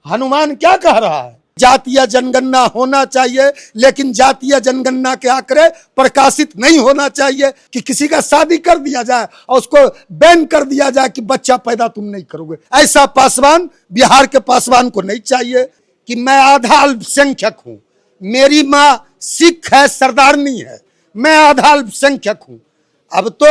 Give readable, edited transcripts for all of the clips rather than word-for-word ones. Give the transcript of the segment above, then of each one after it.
हनुमान क्या कह रहा है? जातीय जनगणना होना चाहिए, लेकिन जातीय जनगणना के आंकड़े प्रकाशित नहीं होना चाहिए कि किसी का शादी कर दिया जाए और उसको बैन कर दिया जाए कि बच्चा पैदा तुम नहीं करोगे। ऐसा पासवान बिहार के पासवान को नहीं चाहिए। कि मैं आधा अल्पसंख्यक हूं, मेरी मां सिख है, सरदारनी है, मैं आधा अल्पसंख्यक हूं। अब तो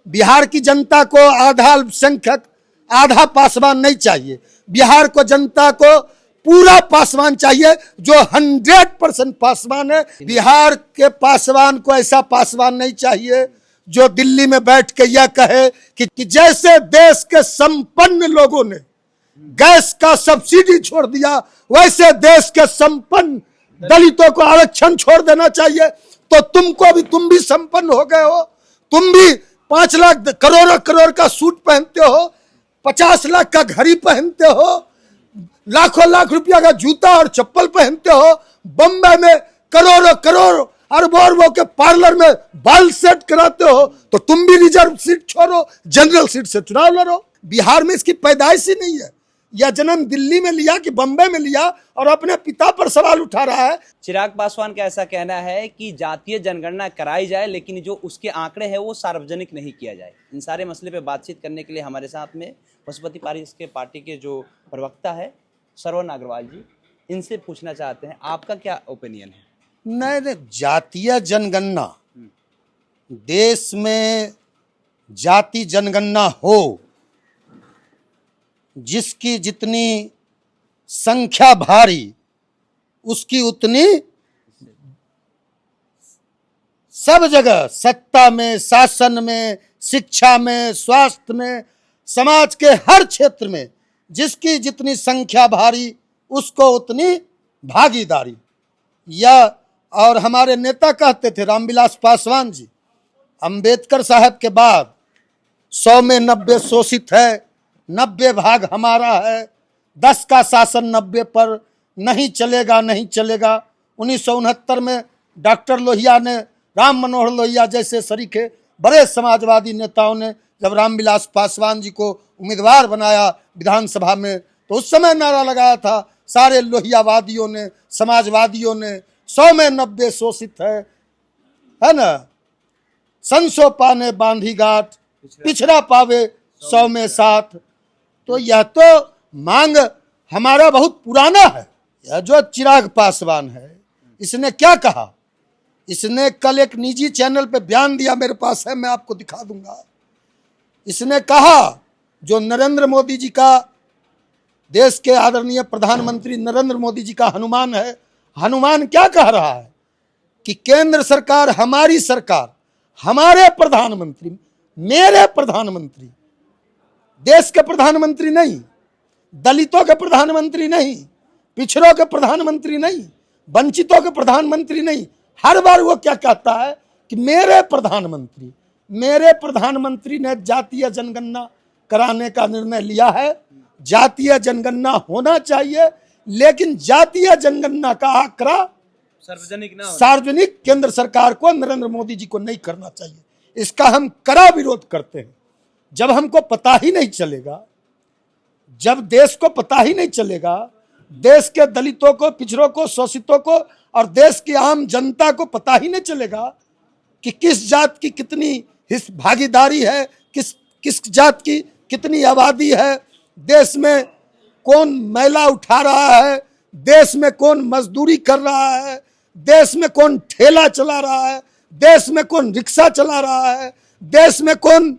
बिहार की जनता को आधा अल्पसंख्यक आधा पासवान नहीं चाहिए, बिहार को जनता को पूरा पासवान चाहिए जो 100% पासवान है। बिहार के पासवान को ऐसा पासवान नहीं चाहिए जो दिल्ली में बैठ के यह कहे कि जैसे देश के संपन्न लोगों ने गैस का सब्सिडी छोड़ दिया, वैसे देश के संपन्न दलितों को आरक्षण छोड़ देना चाहिए। तो तुम भी संपन्न हो गए हो, तुम भी 5 लाख करोड़ का सूट पहनते हो, 50 लाख का घड़ी पहनते हो, लाखों लाख रुपया का जूता और चप्पल पहनते हो, बम्बई में करोड़ों अरबों के पार्लर में बाल सेट कराते हो, तो तुम भी रिजर्व सीट छोड़ो, जनरल सीट से चुनाव लड़ो। बिहार में इसकी पैदाइश ही नहीं है। यह जन्म दिल्ली में लिया कि बम्बई में लिया और अपने पिता पर सवाल उठा रहा है। चिराग पासवान का ऐसा कहना है कि जातीय जनगणना कराई जाए, लेकिन जो उसके आंकड़े हैं वो सार्वजनिक नहीं किया जाए। इन सारे मसले पे बातचीत करने के लिए हमारे साथ में पशुपति पार्टी के जो प्रवक्ता है श्रवण अग्रवाल जी, इनसे पूछना चाहते हैं आपका क्या ओपिनियन है? नहीं, जातीय जनगणना, देश में जाति जनगणना हो, जिसकी जितनी संख्या भारी उसकी उतनी सब जगह, सत्ता में, शासन में, शिक्षा में, स्वास्थ्य में, समाज के हर क्षेत्र में जिसकी जितनी संख्या भारी उसको उतनी भागीदारी। या और हमारे नेता कहते थे रामविलास पासवान जी, अंबेडकर साहब के बाद 100 में 90 शोषित है, 90 भाग हमारा है, 10 का शासन 90 पर नहीं चलेगा। 1969 में डॉक्टर लोहिया ने, राम मनोहर लोहिया जैसे सरीखे बड़े समाजवादी नेताओं ने जब रामविलास पासवान जी को उम्मीदवार बनाया विधानसभा में, तो उस समय नारा लगाया था सारे लोहियावादियों ने, समाजवादियों ने, 100 में 90 शोषित है ना, संसो पाने बांधी गांठ, पिछड़ा पावे 100 में 7। तो यह तो मांग हमारा बहुत पुराना है। यह जो चिराग पासवान है, इसने क्या कहा? इसने कल एक निजी चैनल पे बयान दिया, मेरे पास है, मैं आपको दिखा दूंगा। इसने कहा जो नरेंद्र मोदी जी का, देश के आदरणीय प्रधानमंत्री नरेंद्र मोदी जी का हनुमान है, हनुमान क्या कह रहा है कि केंद्र सरकार, हमारी सरकार, हमारे प्रधानमंत्री, मेरे प्रधानमंत्री, देश के प्रधानमंत्री नहीं, दलितों के प्रधानमंत्री नहीं, पिछड़ों के प्रधानमंत्री नहीं, वंचितों के प्रधानमंत्री नहीं, हर बार वो क्या कहता है कि मेरे प्रधानमंत्री ने जातीय जनगणना कराने का निर्णय लिया है। जातीय जनगणना होना चाहिए, लेकिन जातीय जनगणना का आंकड़ा सार्वजनिक केंद्र सरकार को, नरेंद्र मोदी जी को नहीं करना चाहिए। इसका हम कड़ा विरोध करते हैं। जब हमको पता ही नहीं चलेगा, जब देश को पता ही नहीं चलेगा, देश के दलितों को, पिछड़ों को, शोषितों को और देश की आम जनता को पता ही नहीं चलेगा कि किस जात की कितनी भागीदारी है, किस जात की कितनी आबादी है, देश में कौन मैला उठा रहा है, देश में कौन मजदूरी कर रहा है, देश में कौन ठेला चला रहा है, देश में कौन रिक्शा चला रहा है, देश में कौन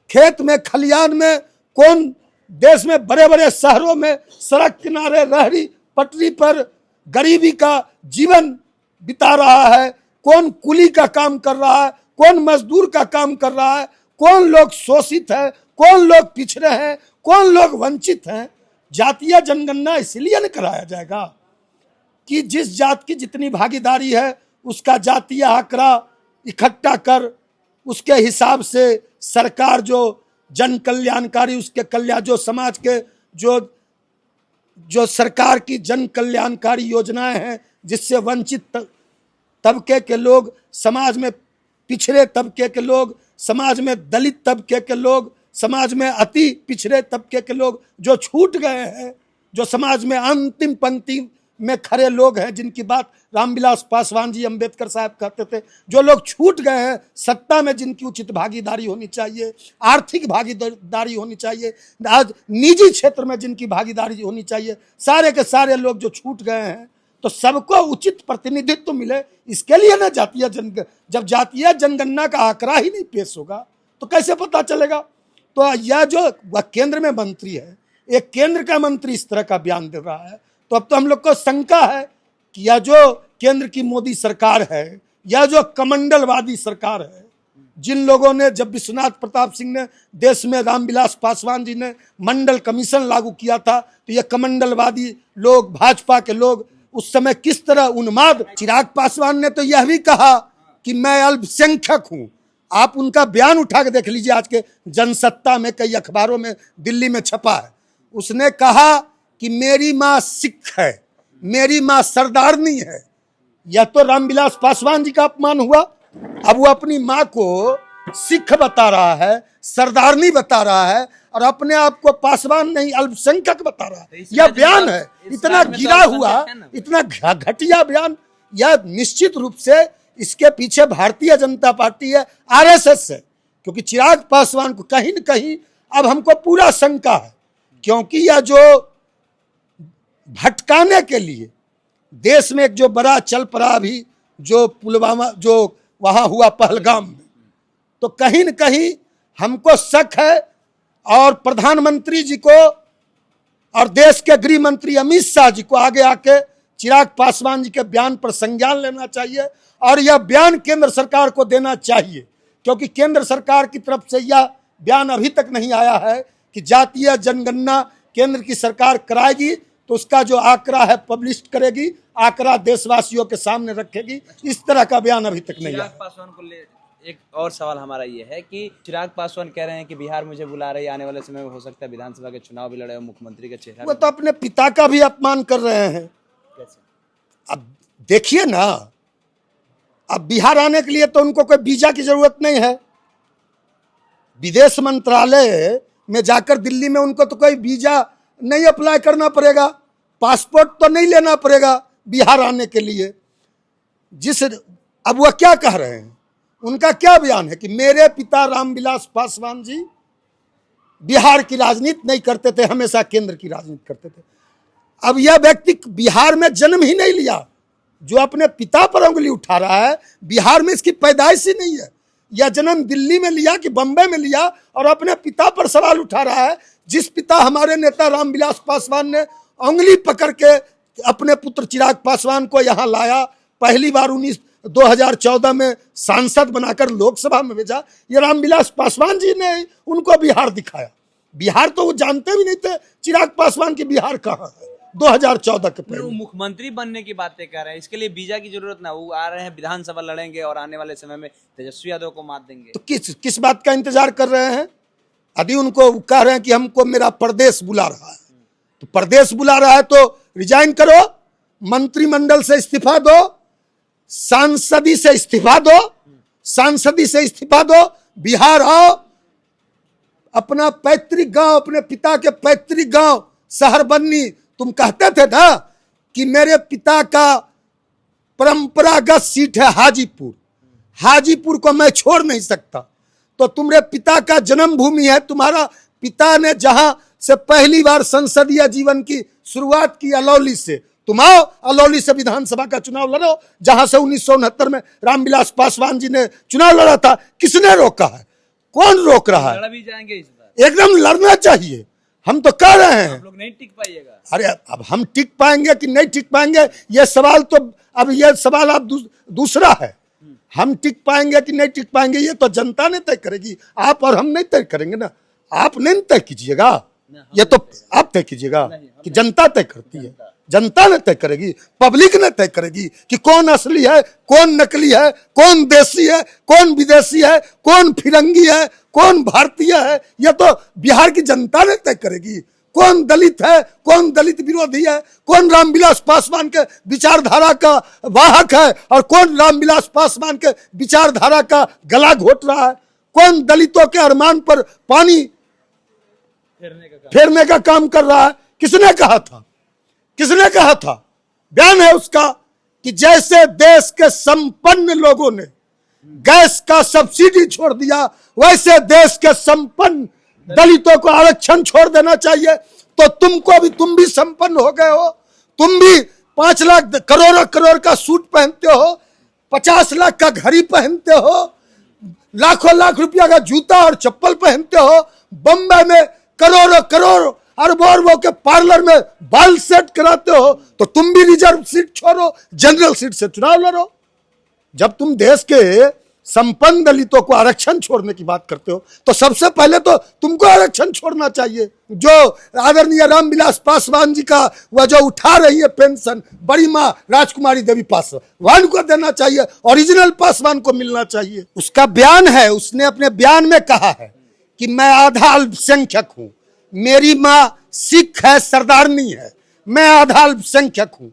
खेत में, खलियान में, कौन देश में बड़े बड़े शहरों में सड़क किनारे, रहरी पटरी पर गरीबी का जीवन बिता रहा है, कौन कुली का काम कर रहा है, कौन मजदूर का काम कर रहा है, कौन लोग शोषित है, कौन लोग पिछड़े हैं, कौन लोग वंचित हैं। जातीय जनगणना इसलिए नहीं कराया जाएगा कि जिस जात की जितनी भागीदारी है उसका जातीय आंकड़ा इकट्ठा कर, उसके हिसाब से सरकार जो जन कल्याणकारी, उसके कल्याण, जो समाज के जो सरकार की जन कल्याणकारी योजनाएं हैं, जिससे वंचित तबके के लोग, समाज में पिछड़े तबके के लोग, समाज में दलित तबके के लोग, समाज में अति पिछड़े तबके के लोग जो छूट गए हैं, जो समाज में अंतिम पंक्ति में खड़े लोग हैं, जिनकी बात रामविलास पासवान जी, अंबेडकर साहब कहते थे, जो लोग छूट गए हैं, सत्ता में जिनकी उचित भागीदारी होनी चाहिए, आर्थिक भागीदारी होनी चाहिए, आज निजी क्षेत्र में जिनकी भागीदारी होनी चाहिए, सारे के सारे लोग जो छूट गए हैं, तो सबको उचित प्रतिनिधित्व मिले, इसके लिए ना जब जातीय जनगणना का आंकड़ा ही नहीं पेश होगा तो कैसे पता चलेगा। तो यह जो वह केंद्र में मंत्री है, एक केंद्र का मंत्री इस तरह का बयान दे रहा है, तो अब तो हम लोग को शंका है कि यह जो केंद्र की मोदी सरकार है, यह जो कमंडलवादी सरकार है, जिन लोगों ने, जब विश्वनाथ प्रताप सिंह ने देश में, रामविलास पासवान जी ने मंडल कमीशन लागू किया था, तो यह कमंडलवादी लोग, भाजपा के लोग उस समय किस तरह उन्माद। चिराग पासवान ने तो यह भी कहा कि मैं अल्पसंख्यक हूं। आप उनका बयान उठा के देख लीजिए, आज के जनसत्ता में कई अखबारों में दिल्ली में छपा है। उसने कहा कि मेरी माँ सिख है, मेरी माँ सरदारनी है। यह तो रामविलास पासवान जी का अपमान हुआ। अब वो अपनी माँ को सिख बता रहा है, सरदारनी बता रहा है, और अपने आप को पासवान नहीं अल्पसंख्यक बता रहा है। यह बयान है, इतना गिरा हुआ, इतना घटिया बयान। यह निश्चित रूप से इसके पीछे भारतीय जनता पार्टी है, आरएसएस है, क्योंकि चिराग पासवान को कहीं न कहीं अब हमको पूरा शंका है, क्योंकि यह जो भटकाने के लिए देश में एक जो बड़ा चल पड़ा अभी, जो पुलवामा, जो वहां हुआ पहलगाम में, तो कहीं न कहीं हमको शक है। और प्रधानमंत्री जी को और देश के गृह मंत्री अमित शाह जी को आगे आके चिराग पासवान जी के बयान पर संज्ञान लेना चाहिए, और यह बयान केंद्र सरकार को देना चाहिए, क्योंकि केंद्र सरकार की तरफ से यह बयान अभी तक नहीं आया है कि जातीय जनगणना केंद्र की सरकार कराएगी, तो उसका जो आंकड़ा है पब्लिश करेगी, आंकड़ा देशवासियों के सामने रखेगी। इस तरह का बयान अभी तक नहीं आया। चिराग पासवान को ले एक और सवाल हमारा ये है कि चिराग पासवान कह रहे हैं कि बिहार मुझे बुला रही है, आने वाले समय में हो सकता है विधानसभा के चुनाव भी लड़े, मुख्यमंत्री का चेहरा। वो तो अपने पिता का भी अपमान कर रहे हैं। कैसे? अब देखिए ना, अब बिहार आने के लिए तो उनको कोई वीजा की जरूरत नहीं है। विदेश मंत्रालय में जाकर दिल्ली में उनको तो कोई वीजा नहीं अप्लाई करना पड़ेगा, पासपोर्ट तो नहीं लेना पड़ेगा बिहार आने के लिए। अब वह क्या कह रहे हैं, उनका क्या बयान है कि मेरे पिता रामविलास पासवान जी बिहार की राजनीति नहीं करते थे, हमेशा केंद्र की राजनीति करते थे। अब यह व्यक्ति बिहार में जन्म ही नहीं लिया, जो अपने पिता पर उंगली उठा रहा है, बिहार में इसकी पैदाइश ही नहीं है। यह जन्म दिल्ली में लिया कि बंबई में लिया, और अपने पिता पर सवाल उठा रहा है, जिस पिता हमारे नेता रामविलास पासवान ने उंगली पकड़ के अपने पुत्र चिराग पासवान को यहाँ लाया, पहली बार 2014 में सांसद बनाकर लोकसभा में भेजा। ये रामविलास पासवान जी ने उनको बिहार दिखाया। बिहार तो वो जानते भी नहीं थे चिराग पासवान की बिहार कहाँ है 2014 के पहले। वो मुख्यमंत्री बनने की बातें कर रहे हैं, इसके लिए वीजा की जरूरत ना, वो आ रहे हैं, विधानसभा लड़ेंगे और आने वाले समय में तेजस्वी यादव को मात देंगे। तो किस बात का इंतजार कर रहे हैं? यदि उनको कह रहे हैं कि हमको मेरा प्रदेश बुला रहा है, तो प्रदेश बुला रहा है तो रिजाइन करो, मंत्रिमंडल से इस्तीफा दो, सांसदी से इस्तीफा दो, सांसदी से इस्तीफा दो, बिहार आओ, अपना पैतृक गांव, अपने पिता के पैतृक गांव शहर बन्नी। तुम कहते थे ना कि मेरे पिता का परंपरागत सीट है हाजीपुर, हाजीपुर को मैं छोड़ नहीं सकता। तो तुम्हारे पिता का जन्मभूमि है, तुम्हारा पिता ने जहां से पहली बार संसदीय जीवन की शुरुआत की अलौली से, तुम आओ अलौली से विधानसभा का चुनाव लड़ो, जहां से 1969 में रामविलास पासवान जी ने चुनाव लड़ा था। किसने रोका है? कौन रोक रहा है? लड़ भी जाएंगे इस बार, एकदम लड़ना चाहिए। हम तो कह रहे हैं, आप लोग नहीं टिक पाइएगा। अरे अब हम टिक पाएंगे कि नहीं टिक पाएंगे, ये सवाल तो अब ये सवाल आप दूसरा है। हम टिक पाएंगे कि नहीं टिक पाएंगे ये तो जनता ने तय करेगी, आप और हम नहीं तय करेंगे ना। आप नहीं तय कीजिएगा, ये तो आप तय कीजिएगा कि जनता तय करती है। जनता ने तय करेगी, पब्लिक ने तय करेगी कि कौन असली है, कौन नकली है, कौन देसी है, कौन विदेशी है, कौन फिरंगी है, कौन भारतीय है। यह तो बिहार की जनता ने तय करेगी। कौन दलित है, कौन दलित विरोधी है, कौन रामविलास पासवान के विचारधारा का वाहक है और कौन रामविलास पासवान के विचारधारा का गला घोट रहा है, कौन दलितों के अरमान पर पानी फेरने का काम कर रहा है। किसने कहा था? किसने कहा था? बयान है उसका कि जैसे देश के संपन्न लोगों ने गैस का सब्सिडी छोड़ दिया, वैसे देश के संपन्न दलितों को आरक्षण छोड़ देना चाहिए। तो तुम भी संपन्न हो गए हो, तुम भी 5 लाख करोड़ का सूट पहनते हो, 50 लाख का घड़ी पहनते हो, लाखों लाख रुपया का जूता और चप्पल पहनते हो, बम्बई में करोड़ अरबों के पार्लर में बाल सेट कराते हो, तो तुम भी रिजर्व सीट छोड़ो, जनरल सीट से चुनाव लड़ो। जब तुम देश के संपन्न दलितों को आरक्षण छोड़ने की बात करते हो, तो सबसे पहले तो तुमको आरक्षण छोड़ना चाहिए। जो आदरणीय रामविलास पासवान जी का वह जो उठा रही है पेंशन, बड़ी माँ राजकुमारी देवी पासवान को देना चाहिए, ओरिजिनल पासवान को मिलना चाहिए। उसका बयान है, उसने अपने बयान में कहा है कि मैं आधा अल्पसंख्यक हूं, मेरी माँ सिख है, सरदारनी है, मैं आधा अल्पसंख्यक हूं।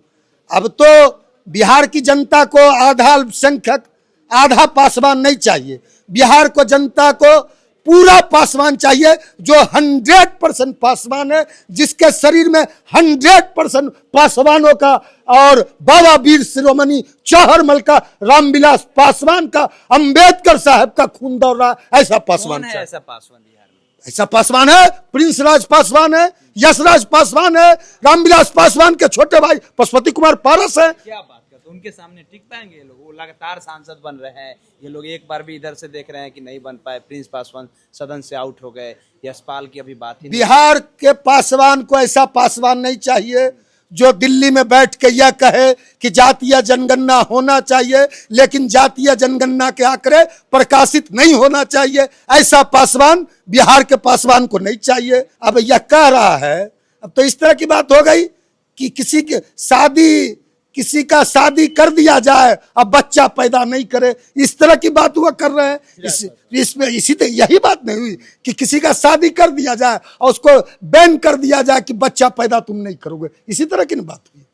अब तो बिहार की जनता को आधा अल्पसंख्यक आधा पासवान नहीं चाहिए, बिहार को जनता को पूरा पासवान चाहिए, जो 100% पासवान है, जिसके शरीर में 100% पासवानों का और बाबा वीर शिरोमणि चौहरमल का, रामविलास पासवान का, अंबेडकर साहब का खून दौड़ रहा है। ऐसा पासवान है। ऐसा पासवान बिहार में ऐसा पासवान है, प्रिंस राज पासवान है, यशराज पासवान है, रामविलास पासवान के छोटे भाई पशुपति कुमार पारस है। क्या बात करते, उनके सामने टिक पाएंगे ये लोग? वो लगातार सांसद बन रहे हैं, ये लोग एक बार भी इधर से देख रहे हैं कि नहीं बन पाए। प्रिंस पासवान सदन से आउट हो गए, यशपाल की अभी बात ही नहीं। बिहार के पासवान को ऐसा पासवान नहीं चाहिए जो दिल्ली में बैठ के यह कहे कि जातीय जनगणना होना चाहिए, लेकिन जातीय जनगणना के आंकड़े प्रकाशित नहीं होना चाहिए। ऐसा पासवान बिहार के पासवान को नहीं चाहिए। अब यह कह रहा है, अब तो इस तरह की बात हो गई कि किसी का शादी कर दिया जाए, अब बच्चा पैदा नहीं करे, इस तरह की बात हुआ कर रहे हैं। इसमें यही बात नहीं हुई कि किसी का शादी कर दिया जाए और उसको बैन कर दिया जाए कि बच्चा पैदा तुम नहीं करोगे, इसी तरह की बात हुई।